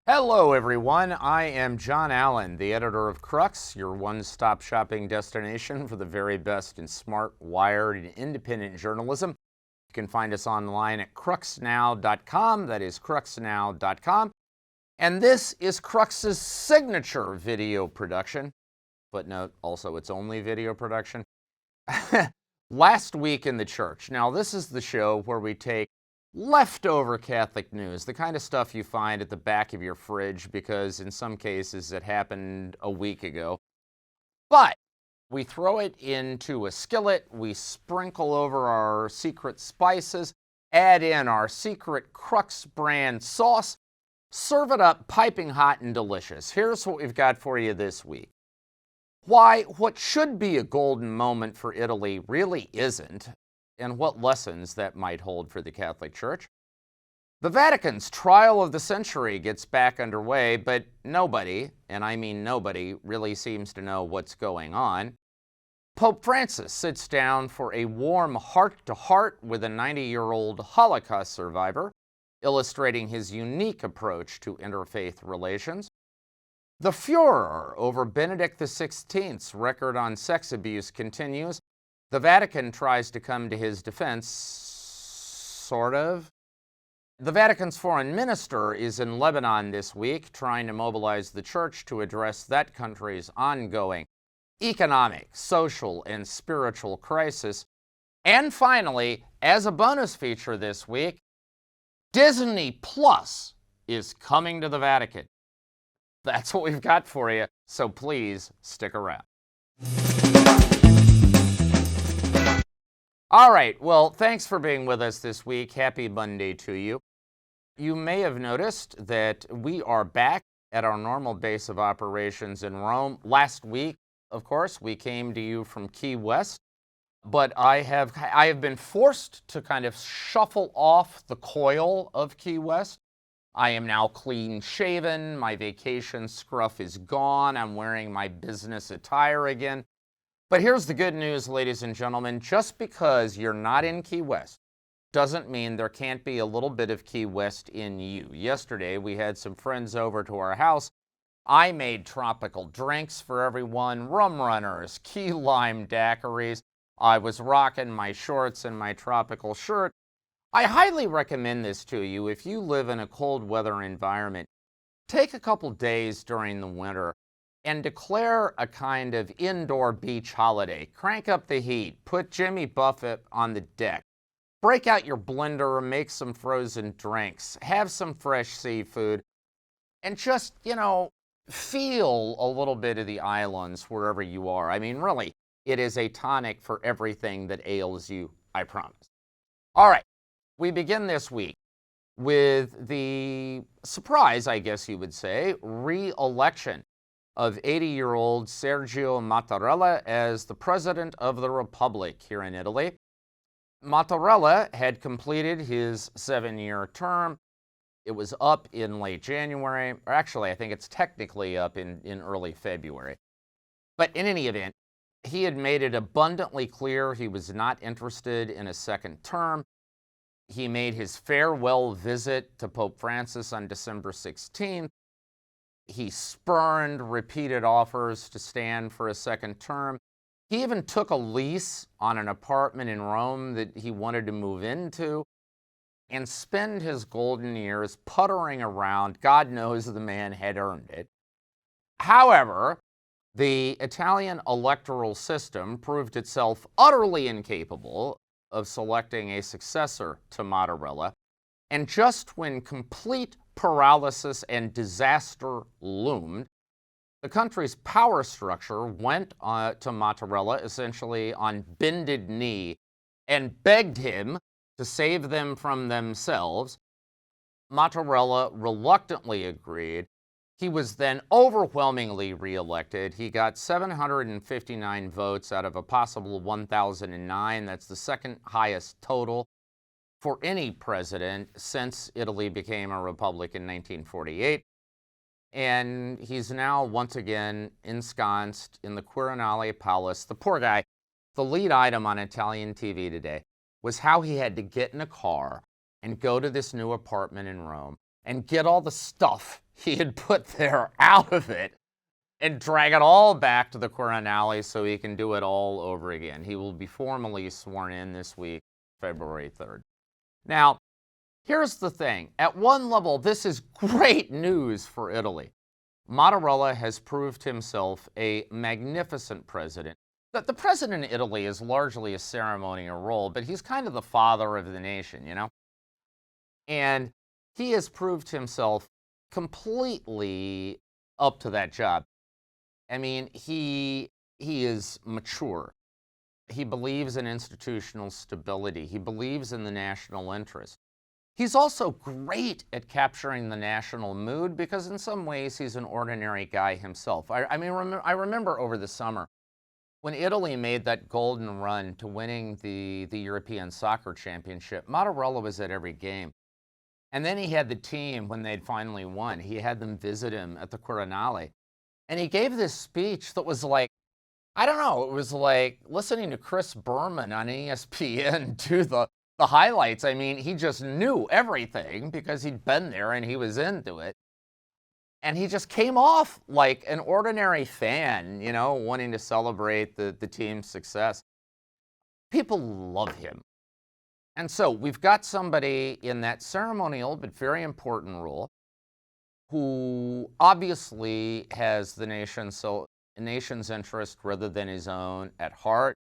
Hello, everyone. I am John Allen, the editor of Crux, your one-stop shopping destination for the very best in smart, wired, and independent journalism. You can find us online at cruxnow.com. That is cruxnow.com. And this is Crux's signature video production. Footnote, also its only video production. Last Week in the Church. Now, this is the show where we take leftover Catholic news, the kind of stuff you find at the back of your fridge because in some cases it happened a week ago. But we throw it into a skillet, we sprinkle over our secret spices, add in our secret Crux brand sauce, serve it up piping hot and delicious. Here's what we've got for you this week. Why what should be a golden moment for Italy really isn't, and what lessons that might hold for the Catholic Church. The Vatican's trial of the century gets back underway, but nobody, and I mean nobody, really seems to know what's going on. Pope Francis sits down for a warm heart-to-heart with a 90-year-old Holocaust survivor, illustrating his unique approach to interfaith relations. The furor over Benedict XVI's record on sex abuse continues. The Vatican tries to come to his defense, sort of. The Vatican's foreign minister is in Lebanon this week, trying to mobilize the church to address that country's ongoing economic, social, and spiritual crisis. And finally, as a bonus feature this week, Disney Plus is coming to the Vatican. That's what we've got for you, so please stick around. All right, well, thanks for being with us this week. Happy Monday to you. You may have noticed that we are back at our normal base of operations in Rome. Last week, of course, we came to you from Key West, but I have been forced to kind of shuffle off the coil of Key West. I am now clean shaven, my vacation scruff is gone, I'm wearing my business attire again. But here's the good news, ladies and gentlemen. Just because you're not in Key West doesn't mean there can't be a little bit of Key West in you. Yesterday, we had some friends over to our house. I made tropical drinks for everyone, rum runners, key lime daiquiris. I was rocking my shorts and my tropical shirt. I highly recommend this to you if you live in a cold weather environment. Take a couple days during the winter and declare a kind of indoor beach holiday. Crank up the heat, put Jimmy Buffett on the deck, break out your blender, make some frozen drinks, have some fresh seafood, and just, feel a little bit of the islands wherever you are. I mean, really, it is a tonic for everything that ails you, I promise. All right, we begin this week with the surprise, I guess you would say, re-election of 80-year-old Sergio Mattarella as the President of the Republic here in Italy. Mattarella had completed his 7-year term. It was up in late January, or actually I think it's technically up in early February. But in any event, he had made it abundantly clear he was not interested in a second term. He made his farewell visit to Pope Francis on December 16th. He spurned repeated offers to stand for a second term. He even took a lease on an apartment in Rome that he wanted to move into and spend his golden years puttering around. God knows the man had earned it. However, the Italian electoral system proved itself utterly incapable of selecting a successor to Mattarella, and just when complete paralysis and disaster loomed, the country's power structure went to Mattarella essentially on bended knee and begged him to save them from themselves. Mattarella reluctantly agreed. He was then overwhelmingly reelected. He got 759 votes out of a possible 1,009. That's the second highest total for any president since Italy became a republic in 1948. And he's now once again ensconced in the Quirinale Palace. The poor guy, the lead item on Italian TV today was how he had to get in a car and go to this new apartment in Rome and get all the stuff he had put there out of it and drag it all back to the Quirinale so he can do it all over again. He will be formally sworn in this week, February 3rd. Now, here's the thing. At one level, this is great news for Italy. Mattarella has proved himself a magnificent president. The president of Italy is largely a ceremonial role, but he's kind of the father of the nation, you know? And he has proved himself completely up to that job. I mean, he is mature. He believes in institutional stability. He believes in the national interest. He's also great at capturing the national mood because in some ways he's an ordinary guy himself. I remember over the summer when Italy made that golden run to winning the European Soccer Championship. Mattarella was at every game. And then he had the team, when they'd finally won, he had them visit him at the Quirinale. And he gave this speech that was like, I don't know, it was like listening to Chris Berman on ESPN do the highlights. I mean, he just knew everything because he'd been there and he was into it. And he just came off like an ordinary fan, you know, wanting to celebrate the team's success. People love him. And so we've got somebody in that ceremonial but very important role who obviously has the nation's interest rather than his own at heart,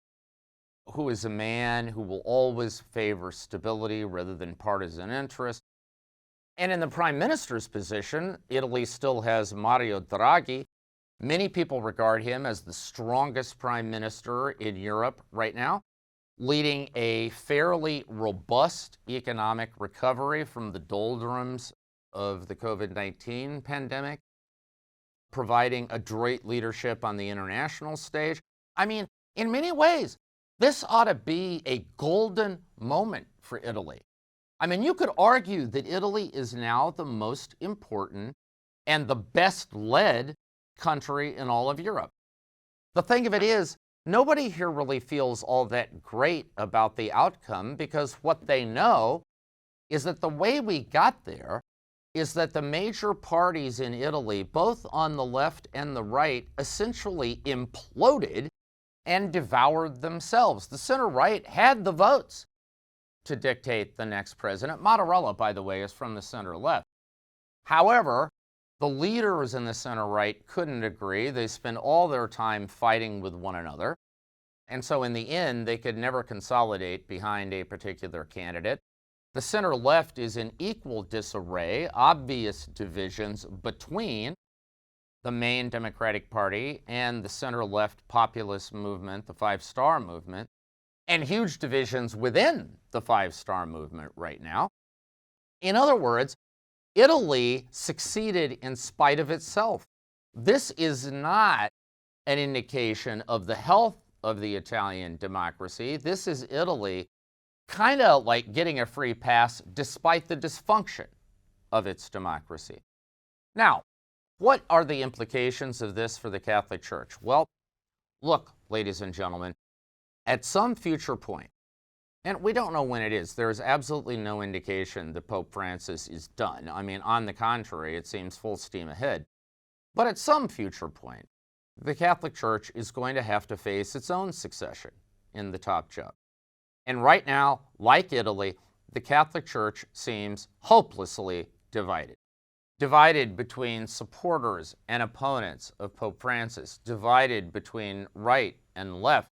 who is a man who will always favor stability rather than partisan interest. And in the prime minister's position, Italy still has Mario Draghi. Many people regard him as the strongest prime minister in Europe right now, leading a fairly robust economic recovery from the doldrums of the COVID-19 pandemic, providing adroit leadership on the international stage. I mean, in many ways, this ought to be a golden moment for Italy. I mean, you could argue that Italy is now the most important and the best led country in all of Europe. The thing of it is, nobody here really feels all that great about the outcome because what they know is that the way we got there is that the major parties in Italy, both on the left and the right, essentially imploded and devoured themselves. The center-right had the votes to dictate the next president. Mattarella, by the way, is from the center-left. However, the leaders in the center-right couldn't agree. They spent all their time fighting with one another. And so in the end, they could never consolidate behind a particular candidate. The center-left is in equal disarray, obvious divisions between the main Democratic Party and the center-left populist movement, the Five Star Movement, and huge divisions within the Five Star Movement right now. In other words, Italy succeeded in spite of itself. This is not an indication of the health of the Italian democracy. This is Italy kind of like getting a free pass despite the dysfunction of its democracy. Now, what are the implications of this for the Catholic Church? Well, look, ladies and gentlemen, at some future point, and we don't know when it is, there is absolutely no indication that Pope Francis is done. I mean, on the contrary, it seems full steam ahead. But at some future point, the Catholic Church is going to have to face its own succession in the top job. And right now, like Italy, the Catholic Church seems hopelessly divided. Divided between supporters and opponents of Pope Francis, divided between right and left,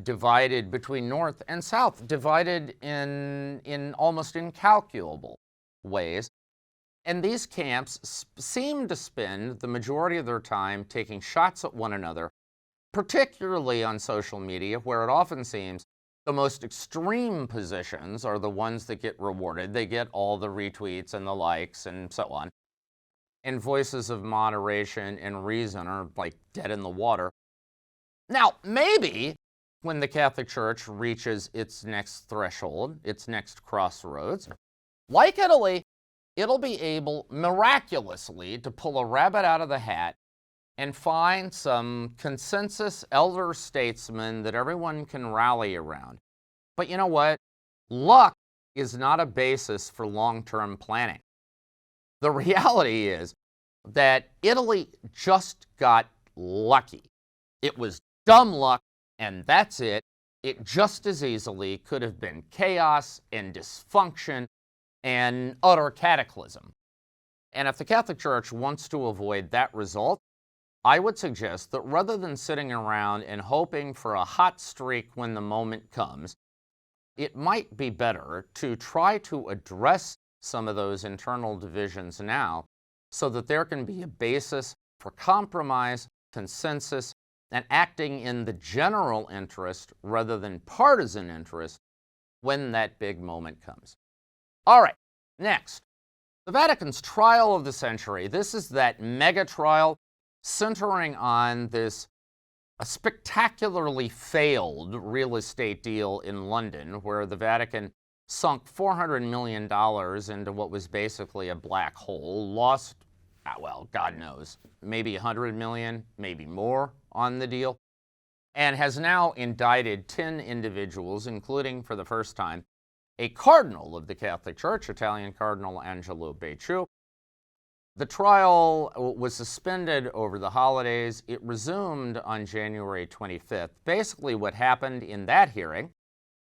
divided between north and south, divided in almost incalculable ways. And these camps seem to spend the majority of their time taking shots at one another, particularly on social media, where it often seems the most extreme positions are the ones that get rewarded. They get all the retweets and the likes and so on. And voices of moderation and reason are like dead in the water. Now, maybe when the Catholic Church reaches its next threshold, its next crossroads, like Italy, it'll be able miraculously to pull a rabbit out of the hat and find some consensus elder statesman that everyone can rally around. But you know what? Luck is not a basis for long-term planning. The reality is that Italy just got lucky. It was dumb luck, and that's it. It just as easily could have been chaos and dysfunction and utter cataclysm. And if the Catholic Church wants to avoid that result, I would suggest that rather than sitting around and hoping for a hot streak when the moment comes, it might be better to try to address some of those internal divisions now so that there can be a basis for compromise, consensus, and acting in the general interest rather than partisan interest when that big moment comes. All right, next, the Vatican's trial of the century. This is that mega trial centering on this a spectacularly failed real estate deal in London where the Vatican sunk $400 million into what was basically a black hole, lost, well, God knows, maybe 100 million, maybe more on the deal, and has now indicted 10 individuals, including, for the first time, a cardinal of the Catholic Church, Italian Cardinal Angelo Becciu. The trial was suspended over the holidays. It resumed on January 25th. Basically, what happened in that hearing,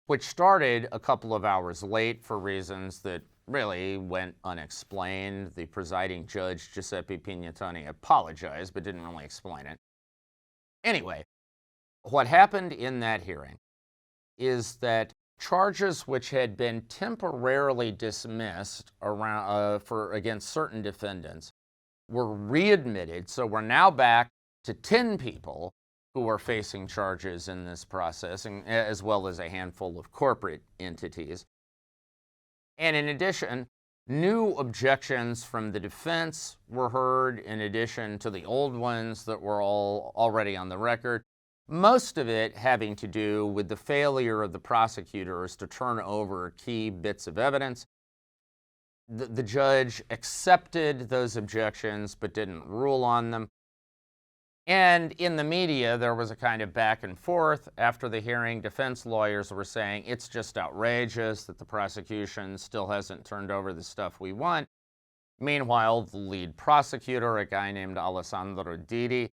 which started a couple of hours late for reasons that really went unexplained. The presiding judge, Giuseppe Pignatoni, apologized, but didn't really explain it. Anyway, what happened in that hearing is that charges which had been temporarily dismissed against certain defendants were readmitted. So we're now back to 10 people who are facing charges in this process, as well as a handful of corporate entities. And in addition, new objections from the defense were heard in addition to the old ones that were all already on the record. Most of it having to do with the failure of the prosecutors to turn over key bits of evidence. The judge accepted those objections but didn't rule on them. And in the media, there was a kind of back and forth. After the hearing, defense lawyers were saying it's just outrageous that the prosecution still hasn't turned over the stuff we want. Meanwhile, the lead prosecutor, a guy named Alessandro Didi,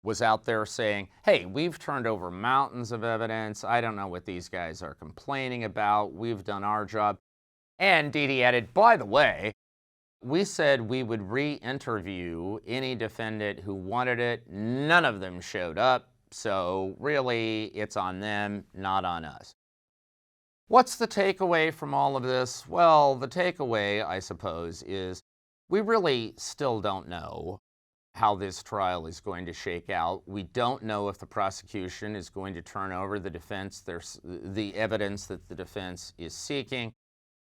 was out there saying, hey, we've turned over mountains of evidence. I don't know what these guys are complaining about. We've done our job. And Didi added, by the way, we said we would re-interview any defendant who wanted it. None of them showed up. So really, it's on them, not on us. What's the takeaway from all of this? Well, the takeaway, I suppose, is we really still don't know how this trial is going to shake out. We don't know if the prosecution is going to turn over the evidence that the defense is seeking.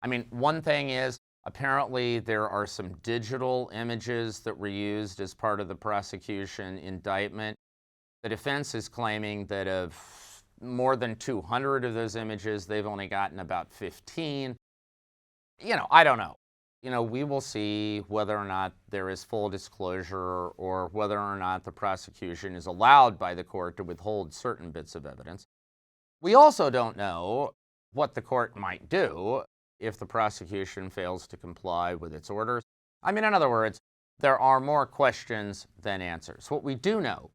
I mean, one thing is, apparently there are some digital images that were used as part of the prosecution indictment. The defense is claiming that of more than 200 of those images, they've only gotten about 15. I don't know. We will see whether or not there is full disclosure or whether or not the prosecution is allowed by the court to withhold certain bits of evidence. We also don't know what the court might do if the prosecution fails to comply with its orders. I mean, in other words, there are more questions than answers. What we do know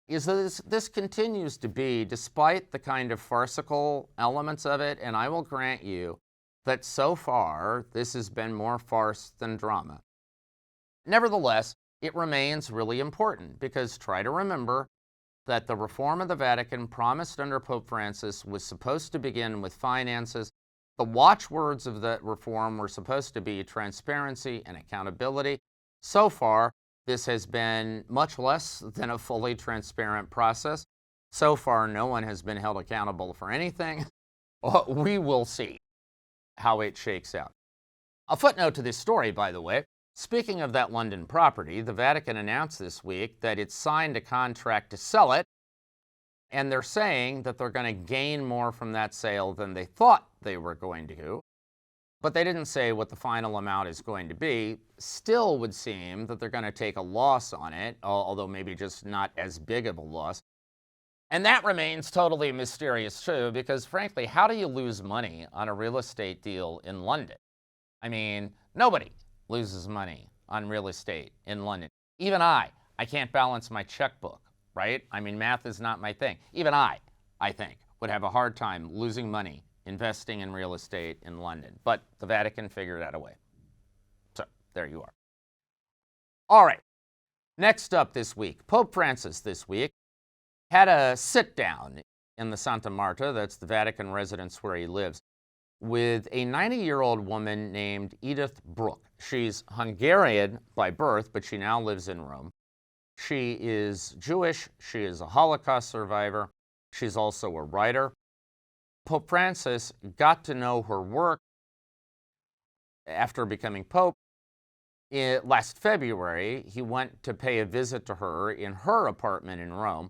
is that this continues to be, despite the kind of farcical elements of it, and I will grant you that so far this has been more farce than drama. Nevertheless, it remains really important because try to remember that the reform of the Vatican promised under Pope Francis was supposed to begin with finances. The watchwords of that reform were supposed to be transparency and accountability. So far, this has been much less than a fully transparent process. So far, no one has been held accountable for anything. We will see how it shakes out. A footnote to this story, by the way, speaking of that London property, the Vatican announced this week that it signed a contract to sell it, and they're saying that they're going to gain more from that sale than they thought they were going to, but they didn't say what the final amount is going to be. Still would seem that they're going to take a loss on it, although maybe just not as big of a loss. And that remains totally mysterious too, because frankly, how do you lose money on a real estate deal in London? I mean, nobody loses money on real estate in London. Even I can't balance my checkbook, right? I mean, math is not my thing. Even I think, would have a hard time losing money investing in real estate in London. But the Vatican figured out a way. So there you are. All right. Next up this week, Pope Francis this week had a sit down in the Santa Marta, that's the Vatican residence where he lives, with a 90-year-old woman named Edith Bruck. She's Hungarian by birth, but she now lives in Rome. She is Jewish. She is a Holocaust survivor. She's also a writer. Pope Francis got to know her work after becoming Pope. Last February, he went to pay a visit to her in her apartment in Rome.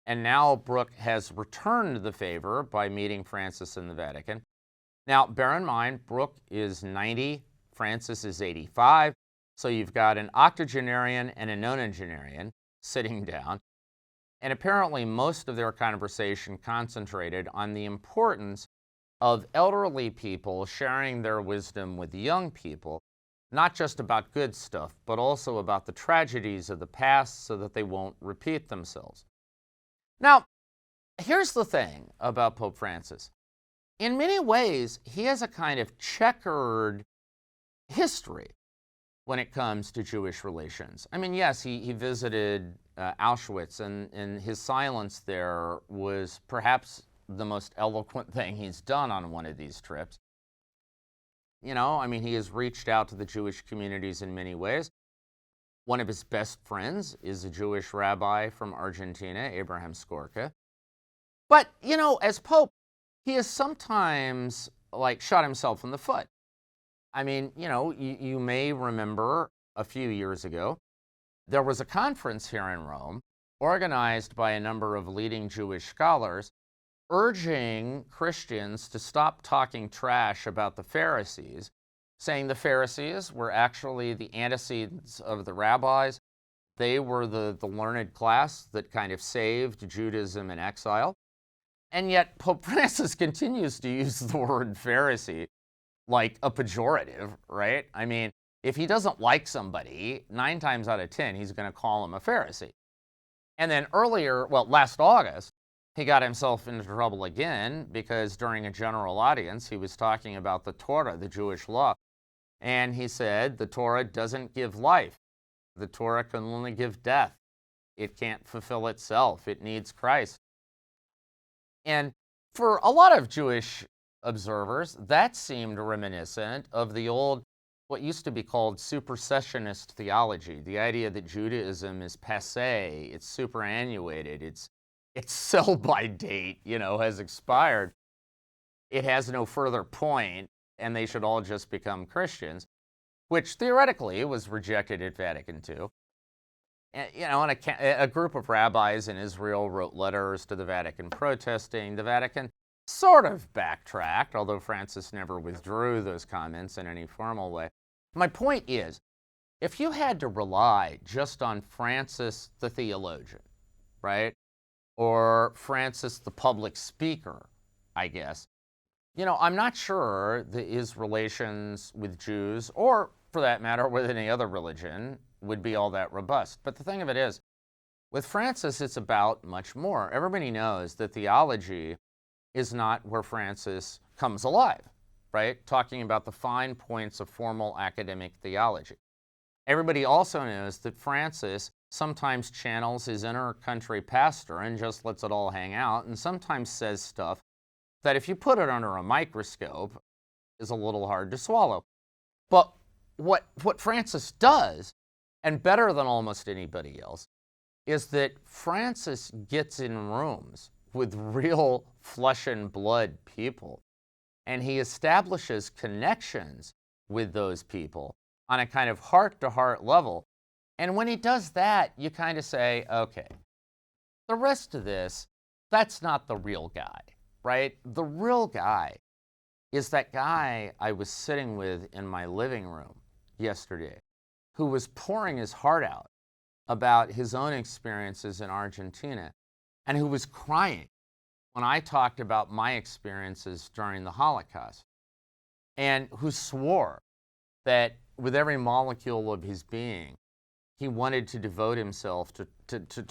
And now Bruck has returned the favor by meeting Francis in the Vatican. Now, bear in mind, Bruck is 90, Francis is 85. So you've got an octogenarian and a nonagenarian sitting down. And apparently most of their conversation concentrated on the importance of elderly people sharing their wisdom with young people, not just about good stuff, but also about the tragedies of the past so that they won't repeat themselves. Now, here's the thing about Pope Francis. In many ways, he has a kind of checkered history when it comes to Jewish relations. I mean, yes, he visited Auschwitz, and his silence there was perhaps the most eloquent thing he's done on one of these trips. You know, I mean, he has reached out to the Jewish communities in many ways. One of his best friends is a Jewish rabbi from Argentina, Abraham Skorka. But, you know, as Pope, he has sometimes, shot himself in the foot. I mean, you know, you may remember a few years ago, there was a conference here in Rome organized by a number of leading Jewish scholars urging Christians to stop talking trash about the Pharisees, saying the Pharisees were actually the antecedents of the rabbis. They were the learned class that kind of saved Judaism in exile. And yet Pope Francis continues to use the word Pharisee like a pejorative, right? I mean, if he doesn't like somebody, 9 times out of 10, he's going to call him a Pharisee. And then last August, he got himself into trouble again because during a general audience, he was talking about the Torah, the Jewish law. And he said, the Torah doesn't give life. The Torah can only give death. It can't fulfill itself. It needs Christ. And for a lot of Jewish observers, that seemed reminiscent of the old, what used to be called supersessionist theology, the idea that Judaism is passé, it's superannuated, its sell-by date, has expired. It has no further point, and they should all just become Christians, which theoretically was rejected at Vatican II. And, a group of rabbis in Israel wrote letters to the Vatican protesting. The Vatican sort of backtracked, although Francis never withdrew those comments in any formal way. My point is, if you had to rely just on Francis the theologian, right, or Francis the public speaker, I guess, I'm not sure that his relations with Jews, or for that matter with any other religion, would be all that robust. But the thing of it is, with Francis, it's about much more. Everybody knows that theology is not where Francis comes alive, right? Talking about the fine points of formal academic theology. Everybody also knows that Francis sometimes channels his inner country pastor and just lets it all hang out, and sometimes says stuff that if you put it under a microscope is a little hard to swallow. But what Francis does, and better than almost anybody else, is that Francis gets in rooms with real flesh and blood people, and he establishes connections with those people on a kind of heart-to-heart level. And when he does that, you kind of say, okay, the rest of this, that's not the real guy, right? The real guy is that guy I was sitting with in my living room yesterday, who was pouring his heart out about his own experiences in Argentina, and who was crying when I talked about my experiences during the Holocaust, and who swore that with every molecule of his being, he wanted to devote himself to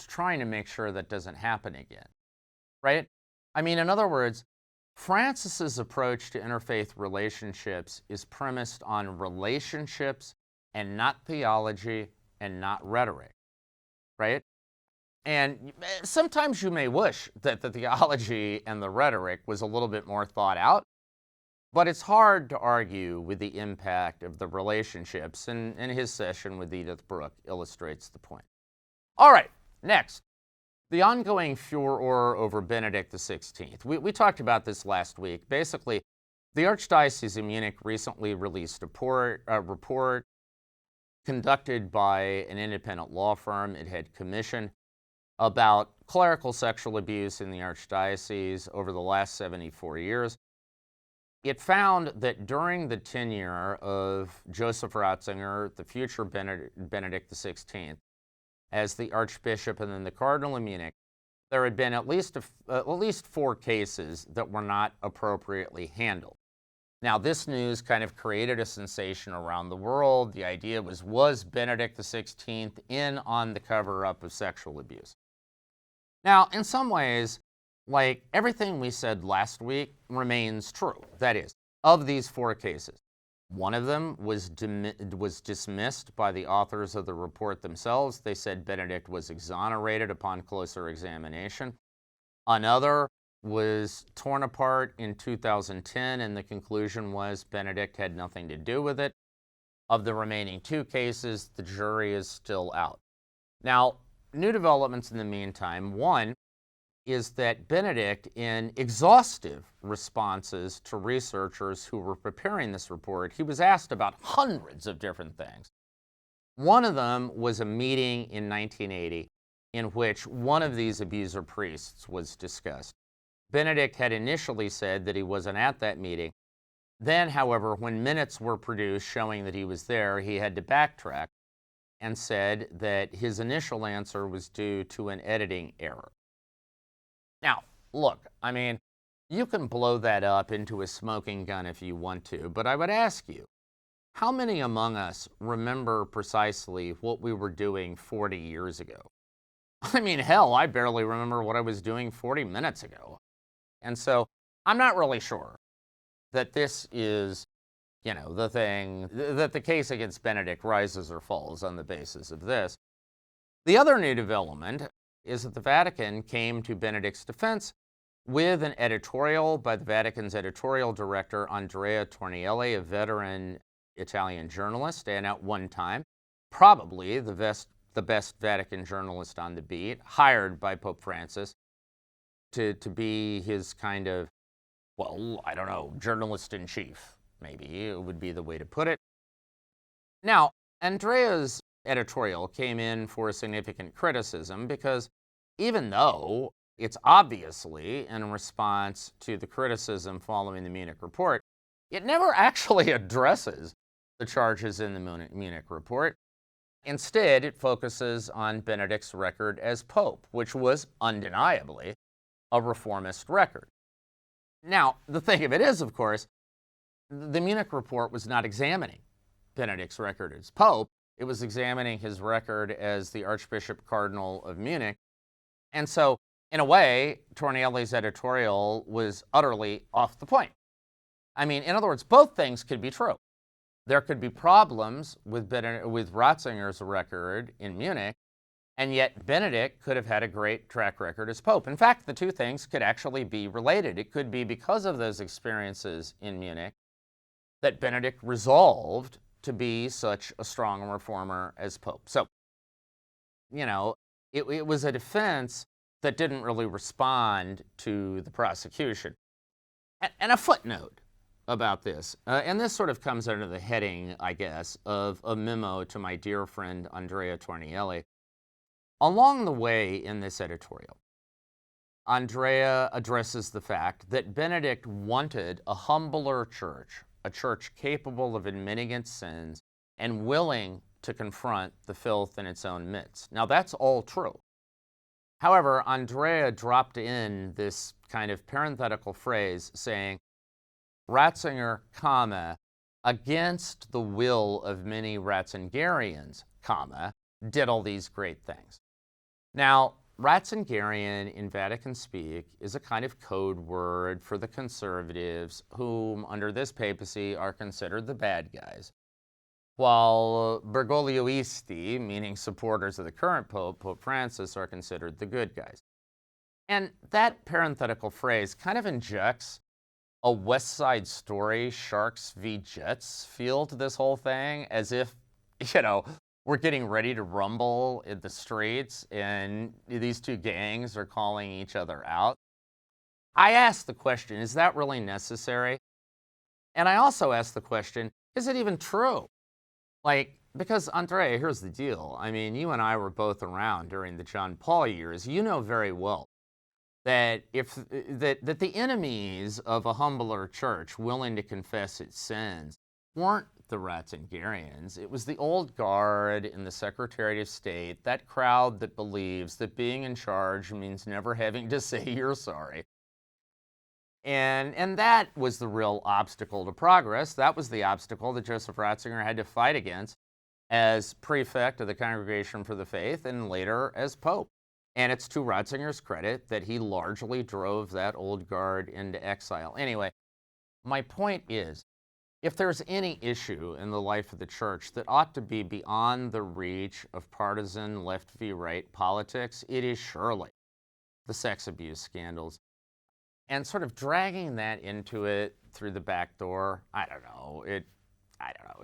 trying to make sure that doesn't happen again, right? I mean, in other words, Francis's approach to interfaith relationships is premised on relationships and not theology and not rhetoric, right? And sometimes you may wish that the theology and the rhetoric was a little bit more thought out, but it's hard to argue with the impact of the relationships, and his session with Edith Brooke illustrates the point. All right, next, the ongoing furor over Benedict XVI. We talked about this last week. Basically, the Archdiocese of Munich recently released a report conducted by an independent law firm it had commissioned about clerical sexual abuse in the Archdiocese over the last 74 years. It found that during the tenure of Joseph Ratzinger, the future Benedict XVI, as the Archbishop and then the Cardinal of Munich, there had been at least 4 cases that were not appropriately handled. Now, this news kind of created a sensation around the world. The idea was Benedict XVI in on the cover-up of sexual abuse? Now, in some ways, like everything we said last week remains true. That is, of these 4 cases, one of them was dismissed by the authors of the report themselves. They said Benedict was exonerated upon closer examination. Another was torn apart in 2010, and the conclusion was Benedict had nothing to do with it. Of the remaining 2 cases, the jury is still out. Now, new developments in the meantime. One is that Benedict, in exhaustive responses to researchers who were preparing this report, he was asked about hundreds of different things. One of them was a meeting in 1980 in which one of these abuser priests was discussed. Benedict had initially said that he wasn't at that meeting. Then, however, when minutes were produced showing that he was there, he had to backtrack and said that his initial answer was due to an editing error. Now, look, I mean, you can blow that up into a smoking gun if you want to, but I would ask you, how many among us remember precisely what we were doing 40 years ago? I mean, hell, I barely remember what I was doing 40 minutes ago. And so I'm not really sure that this is, the thing, that the case against Benedict rises or falls on the basis of this. The other new development is that the Vatican came to Benedict's defense with an editorial by the Vatican's editorial director, Andrea Tornielli, a veteran Italian journalist, and at one time, probably the best Vatican journalist on the beat, hired by Pope Francis to be his kind of, journalist-in-chief, maybe it would be the way to put it. Now, Andrea's editorial came in for significant criticism because even though it's obviously in response to the criticism following the Munich report, it never actually addresses the charges in the Munich report. Instead, it focuses on Benedict's record as Pope, which was undeniably a reformist record. Now, the thing of it is, of course, the Munich report was not examining Benedict's record as Pope. It was examining his record as the Archbishop Cardinal of Munich. And so, in a way, Tornielli's editorial was utterly off the point. I mean, in other words, both things could be true. There could be problems with Ratzinger's record in Munich, and yet Benedict could have had a great track record as Pope. In fact, the 2 things could actually be related. It could be because of those experiences in Munich that Benedict resolved to be such a strong reformer as Pope. So, it was a defense that didn't really respond to the prosecution. And a footnote about this, and this sort of comes under the heading, I guess, of a memo to my dear friend Andrea Tornielli. Along the way in this editorial, Andrea addresses the fact that Benedict wanted a humbler church, a church capable of admitting its sins and willing to confront the filth in its own midst. Now, that's all true. However, Andrea dropped in this kind of parenthetical phrase saying, Ratzinger, against the will of many Ratzingerians, did all these great things. Now, Ratzingerian in Vatican speak is a kind of code word for the conservatives whom, under this papacy, are considered the bad guys, while Bergoglioisti, meaning supporters of the current Pope, Pope Francis, are considered the good guys. And that parenthetical phrase kind of injects a West Side Story, Sharks v. Jets feel to this whole thing, as if, we're getting ready to rumble in the streets and these two gangs are calling each other out. I asked the question, is that really necessary? And I also asked the question, is it even true? Because Andre, here's the deal. I mean, you and I were both around during the John Paul years. You know very well that that the enemies of a humbler church willing to confess its sins weren't the Ratzingerians. It was the old guard in the Secretariat of State, that crowd that believes that being in charge means never having to say you're sorry. And that was the real obstacle to progress. That was the obstacle that Joseph Ratzinger had to fight against as prefect of the Congregation for the Faith and later as Pope. And it's to Ratzinger's credit that he largely drove that old guard into exile. Anyway, my point is, if there's any issue in the life of the church that ought to be beyond the reach of partisan left v. right politics, it is surely the sex abuse scandals. And sort of dragging that into it through the back door, I don't know.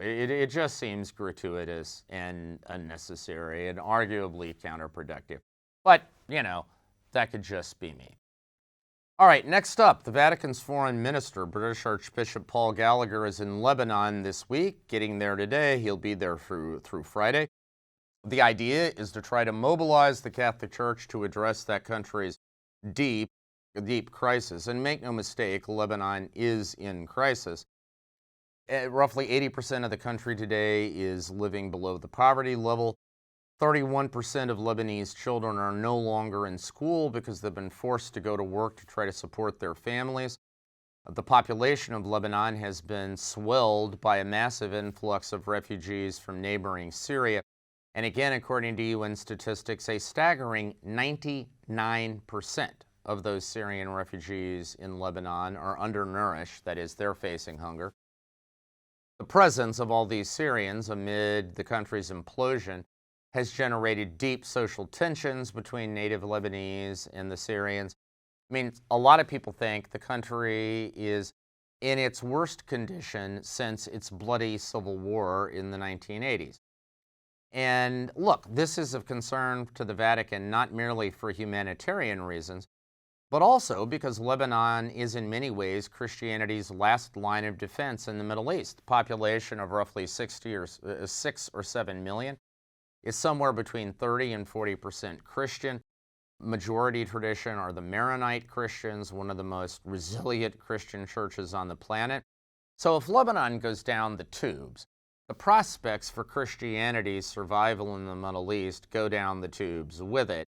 It just seems gratuitous and unnecessary and arguably counterproductive. But, that could just be me. All right, next up, the Vatican's foreign minister, British Archbishop Paul Gallagher, is in Lebanon this week, getting there today. He'll be there through Friday. The idea is to try to mobilize the Catholic Church to address that country's deep crisis. And make no mistake, Lebanon is in crisis. Roughly 80% of the country today is living below the poverty level. 31% of Lebanese children are no longer in school because they've been forced to go to work to try to support their families. The population of Lebanon has been swelled by a massive influx of refugees from neighboring Syria. And again, according to UN statistics, a staggering 99% of those Syrian refugees in Lebanon are undernourished, that is, they're facing hunger. The presence of all these Syrians amid the country's implosion has generated deep social tensions between native Lebanese and the Syrians. I mean, a lot of people think the country is in its worst condition since its bloody civil war in the 1980s. And look, this is of concern to the Vatican not merely for humanitarian reasons, but also because Lebanon is in many ways Christianity's last line of defense in the Middle East. Population of roughly 6 or 7 million. Is somewhere between 30 and 40% Christian. Majority tradition are the Maronite Christians, one of the most resilient Christian churches on the planet. So if Lebanon goes down the tubes, the prospects for Christianity's survival in the Middle East go down the tubes with it.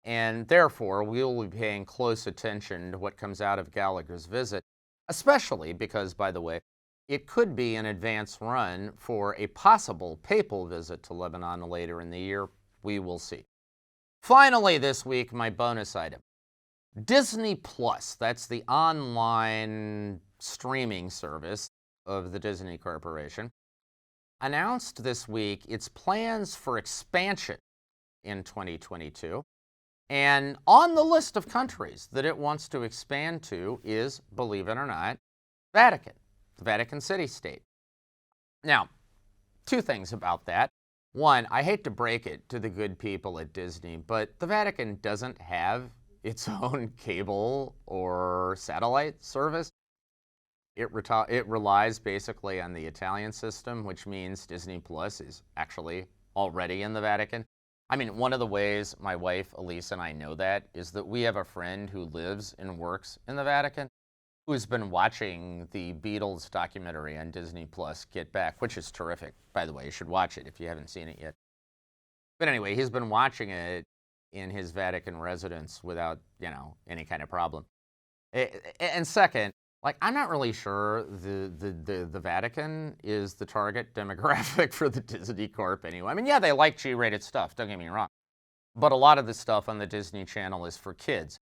And therefore, we'll be paying close attention to what comes out of Gallagher's visit, especially because, by the way, it could be an advance run for a possible papal visit to Lebanon later in the year. We will see. Finally this week, my bonus item. Disney Plus, that's the online streaming service of the Disney Corporation, announced this week its plans for expansion in 2022. And on the list of countries that it wants to expand to is, believe it or not, Vatican. The Vatican City state. Now, two things about that. One, I hate to break it to the good people at Disney, but the Vatican doesn't have its own cable or satellite service. It relies basically on the Italian system, which means Disney Plus is actually already in the Vatican. I mean, one of the ways my wife, Elise, and I know that is that we have a friend who lives and works in the Vatican, who's been watching the Beatles documentary on Disney Plus, Get Back, which is terrific. By the way, you should watch it if you haven't seen it yet. But anyway, he's been watching it in his Vatican residence without, any kind of problem. And second, Like, I'm not really sure the Vatican is the target demographic for the Disney Corp anyway. I mean, yeah, they like G-rated stuff, don't get me wrong. But a lot of the stuff on the Disney Channel is for kids.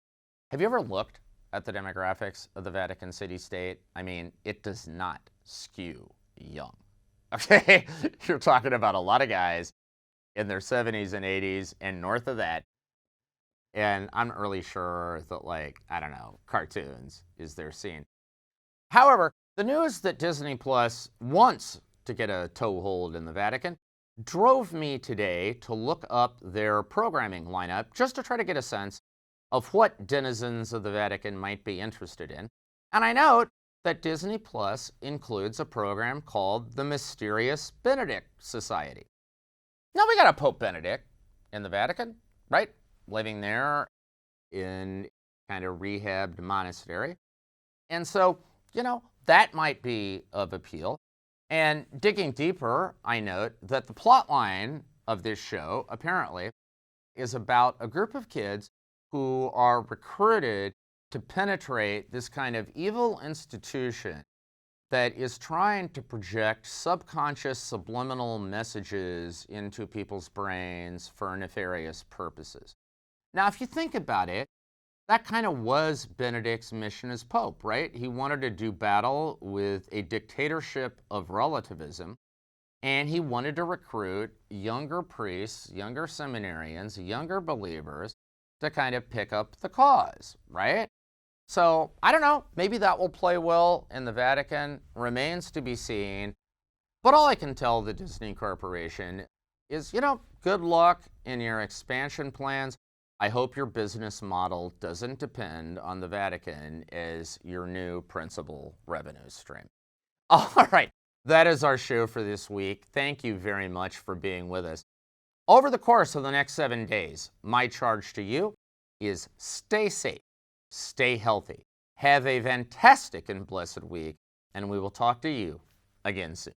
Have you ever looked at the demographics of the Vatican City state? I mean, it does not skew young. Okay? You're talking about a lot of guys in their 70s and 80s and north of that. And I'm not really sure that, like, I don't know, cartoons is their scene. However, the news that Disney Plus wants to get a toehold in the Vatican drove me today to look up their programming lineup just to try to get a sense of what denizens of the Vatican might be interested in. And I note that Disney Plus includes a program called the Mysterious Benedict Society. Now, we got a Pope Benedict in the Vatican, right? Living there in kind of rehabbed monastery. And so, that might be of appeal. And digging deeper, I note that the plot line of this show apparently is about a group of kids who are recruited to penetrate this kind of evil institution that is trying to project subconscious subliminal messages into people's brains for nefarious purposes. Now, if you think about it, that kind of was Benedict's mission as Pope, right? He wanted to do battle with a dictatorship of relativism, and he wanted to recruit younger priests, younger seminarians, younger believers to kind of pick up the cause, right? So, I don't know, maybe that will play well in the Vatican, remains to be seen. But all I can tell the Disney Corporation is, good luck in your expansion plans. I hope your business model doesn't depend on the Vatican as your new principal revenue stream. All right, that is our show for this week. Thank you very much for being with us. Over the course of the next 7 days, my charge to you is stay safe, stay healthy, have a fantastic and blessed week, and we will talk to you again soon.